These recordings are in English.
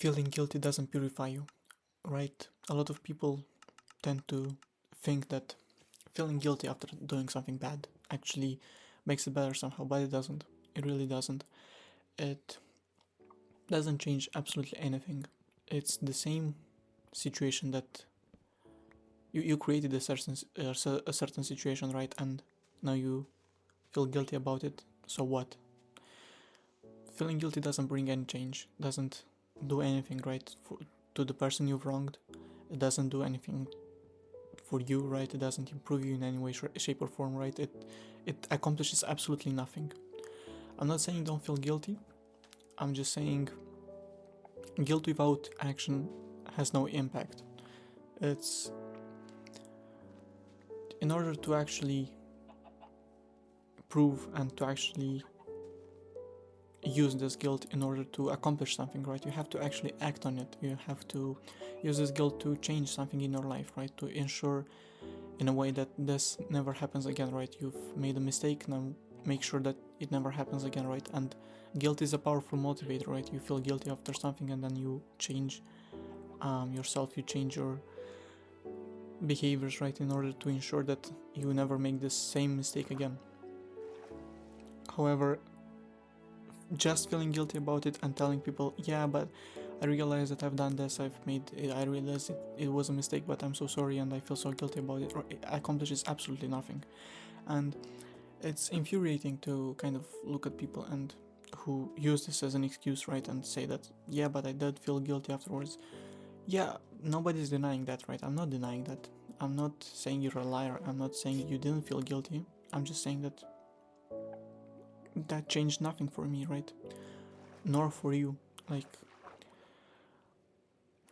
Feeling guilty doesn't purify you, right? A lot of people tend to think that feeling guilty after doing something bad actually makes it better somehow, but it doesn't. It really doesn't. It doesn't change absolutely anything. It's the same situation that you created a certain situation, right? And now you feel guilty about it. So what? Feeling guilty doesn't bring any change, doesn't do anything, right, to the person you've wronged. It doesn't do anything for you, right? It doesn't improve you in any way, shape or form, right? It accomplishes absolutely nothing. I'm not saying don't feel guilty. I'm just saying guilt without action has no impact. It's in order to actually prove and to actually use this guilt in order to accomplish something, right? You have to actually act on it. You have to use this guilt to change something in your life, right? To ensure in a way that this never happens again, right? You've made a mistake, now make sure that it never happens again, right? And guilt is a powerful motivator, right? You feel guilty after something and then you change yourself, you change your behaviors, right? In order to ensure that you never make the same mistake again. However, just feeling guilty about it and telling people, yeah, but I realize that I've done this, I realized it was a mistake, but I'm so sorry and I feel so guilty about it, it accomplishes absolutely nothing. And it's infuriating to kind of look at people and who use this as an excuse, right, and say that, yeah, but I did feel guilty afterwards. Yeah, nobody's denying that, right? I'm not denying that. I'm not saying you're a liar. I'm not saying you didn't feel guilty. I'm just saying that changed nothing for me, right? Nor for you. Like,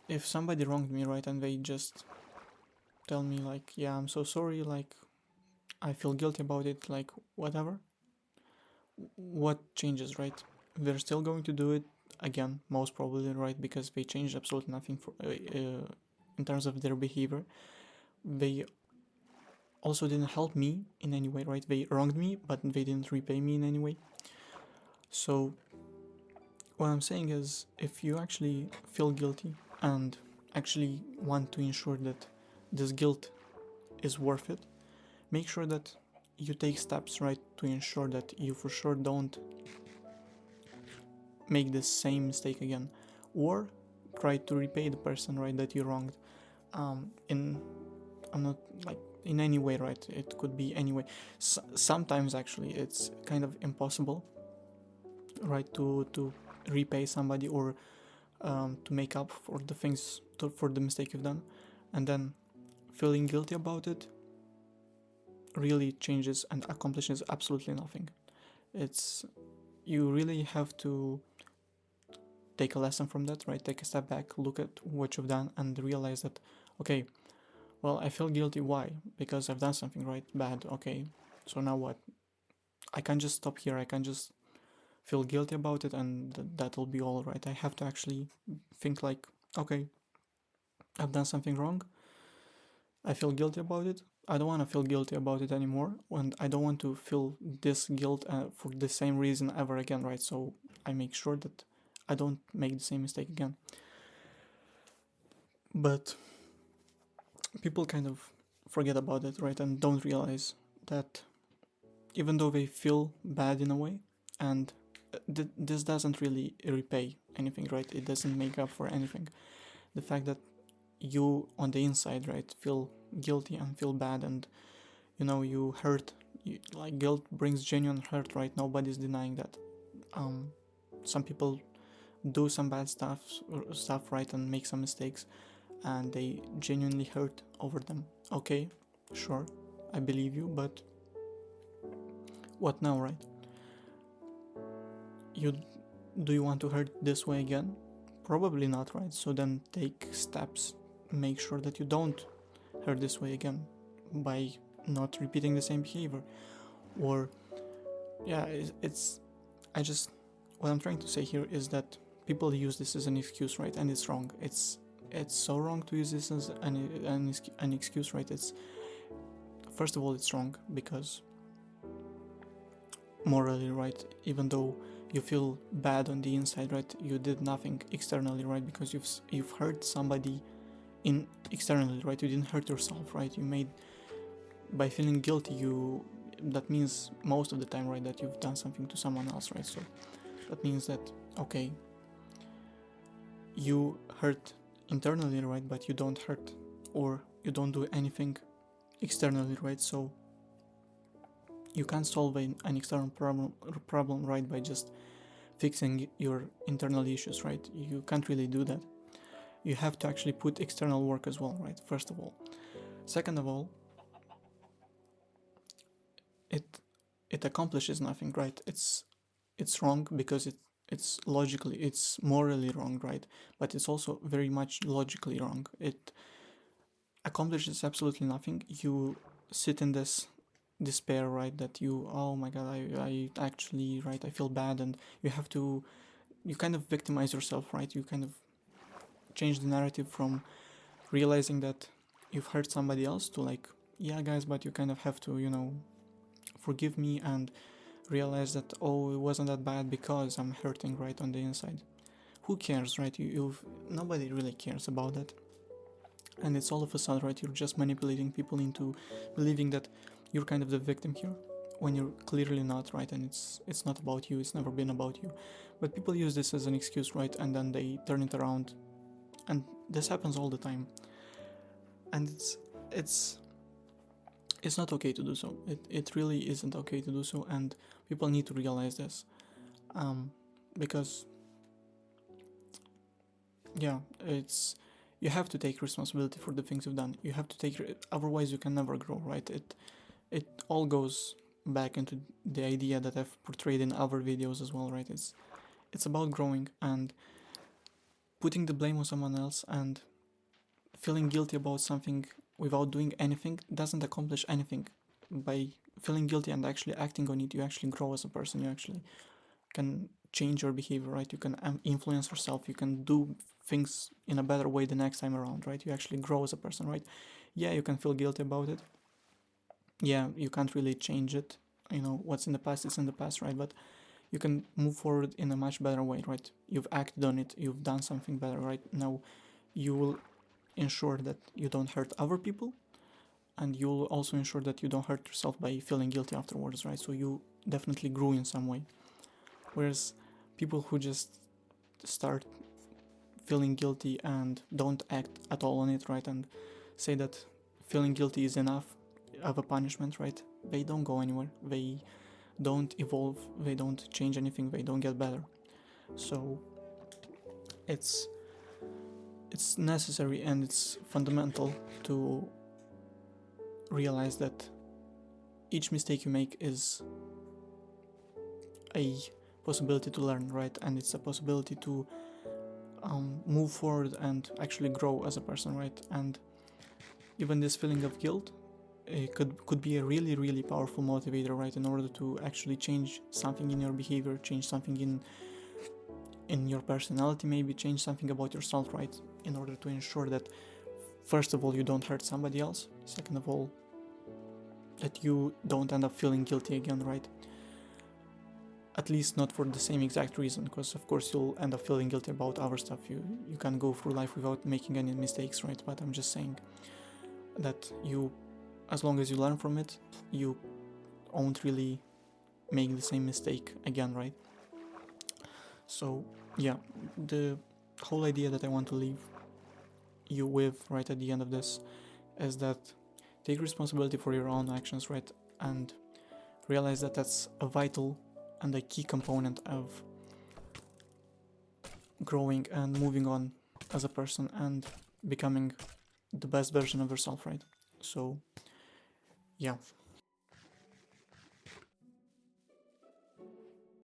if somebody wronged me, right, and they just tell me, like, yeah, I'm so sorry, like, I feel guilty about it, like, whatever, what changes, right? They're still going to do it again, most probably, right? Because they changed absolutely nothing in terms of their behavior. They also didn't help me in any way, right? They wronged me, but they didn't repay me in any way. So what I'm saying is, if you actually feel guilty and actually want to ensure that this guilt is worth it, make sure that you take steps, right, to ensure that you for sure don't make the same mistake again, or try to repay the person, right, that you wronged. I'm not like in any way, right? It could be any way. Sometimes actually it's kind of impossible, right, to repay somebody or to make up for the things for the mistake you've done, and then feeling guilty about it really changes and accomplishes absolutely nothing. It's you really have to take a lesson from that, right? Take a step back, look at what you've done, and realize that, okay, well, I feel guilty. Why? Because I've done something, right? Bad. Okay, so now what? I can't just stop here. I can't just feel guilty about it and that'll be all, right? I have to actually think like, okay, I've done something wrong. I feel guilty about it. I don't want to feel guilty about it anymore, and I don't want to feel this guilt for the same reason ever again, right? So I make sure that I don't make the same mistake again. But people kind of forget about it, right? And don't realize that even though they feel bad in a way, and this doesn't really repay anything, right? It doesn't make up for anything. The fact that you on the inside, right, feel guilty and feel bad, and you hurt. Like, guilt brings genuine hurt, right? Nobody's denying that. Some people do some bad stuff, right, and make some mistakes, and they genuinely hurt over them. Okay, sure, I believe you, but what now, right? Do you want to hurt this way again? Probably not, right? So then take steps, make sure that you don't hurt this way again by not repeating the same behavior. Or yeah, what I'm trying to say here is that people use this as an excuse, right? And it's wrong. It's so wrong to use this as an excuse, right? First of all, it's wrong because morally, right, even though you feel bad on the inside, right? You did nothing externally, right? Because you've hurt somebody in externally, right? You didn't hurt yourself, right? You made, by feeling guilty, that means most of the time, right, that you've done something to someone else, right? So that means that, okay, you hurt internally, right, but you don't hurt, or you don't do anything externally, right? So you can't solve an external problem, right, by just fixing your internal issues, right? You can't really do that. You have to actually put external work as well, right? First of all. Second of all, it accomplishes nothing, right? It's wrong because it's logically, it's morally wrong, right? But it's also very much logically wrong. It accomplishes absolutely nothing. You sit in this despair, right? That you, oh my god, I actually, right, I feel bad, and you kind of victimize yourself, right? You kind of change the narrative from realizing that you've hurt somebody else to like, yeah guys, but you kind of have to, forgive me, and realize that, oh, it wasn't that bad because I'm hurting right on the inside. Who cares, right? Nobody really cares about that. And it's all of a sudden, right, you're just manipulating people into believing that you're kind of the victim here, when you're clearly not, right? And it's not about you, it's never been about you. But people use this as an excuse, right? And then they turn it around, and this happens all the time. And it's not okay to do so. It really isn't okay to do so, and people need to realize this, because you have to take responsibility for the things you've done. You have to otherwise you can never grow, right? It all goes back into the idea that I've portrayed in other videos as well, right? It's about growing, and putting the blame on someone else and feeling guilty about something without doing anything doesn't accomplish anything. By feeling guilty and actually acting on it, you actually grow as a person. You actually can change your behavior, right? You can influence yourself. You can do things in a better way the next time around, right? You actually grow as a person, right? Yeah, you can feel guilty about it. Yeah, you can't really change it. What's in the past is in the past, right? But you can move forward in a much better way, right? You've acted on it. You've done something better, right? Now you will ensure that you don't hurt other people, and you'll also ensure that you don't hurt yourself by feeling guilty afterwards, right? So you definitely grew in some way. Whereas people who just start feeling guilty and don't act at all on it, right, and say that feeling guilty is enough of a punishment, right, they don't go anywhere. They don't evolve, they don't change anything, they don't get better. So it's necessary and it's fundamental to realize that each mistake you make is a possibility to learn, right? And it's a possibility to move forward and actually grow as a person, right? And even this feeling of guilt, it could be a really, really powerful motivator, right? In order to actually change something in your behavior, change something in your personality, maybe change something about yourself, right? In order to ensure that, first of all, you don't hurt somebody else. Second of all, that you don't end up feeling guilty again, right? At least not for the same exact reason, because of course you'll end up feeling guilty about other stuff. You can't go through life without making any mistakes, right? But I'm just saying that as long as you learn from it, you won't really make the same mistake again, right? So yeah, the whole idea that I want to leave you with right at the end of this is that take responsibility for your own actions, right? And realize that that's a vital and a key component of growing and moving on as a person and becoming the best version of yourself, right? So yeah,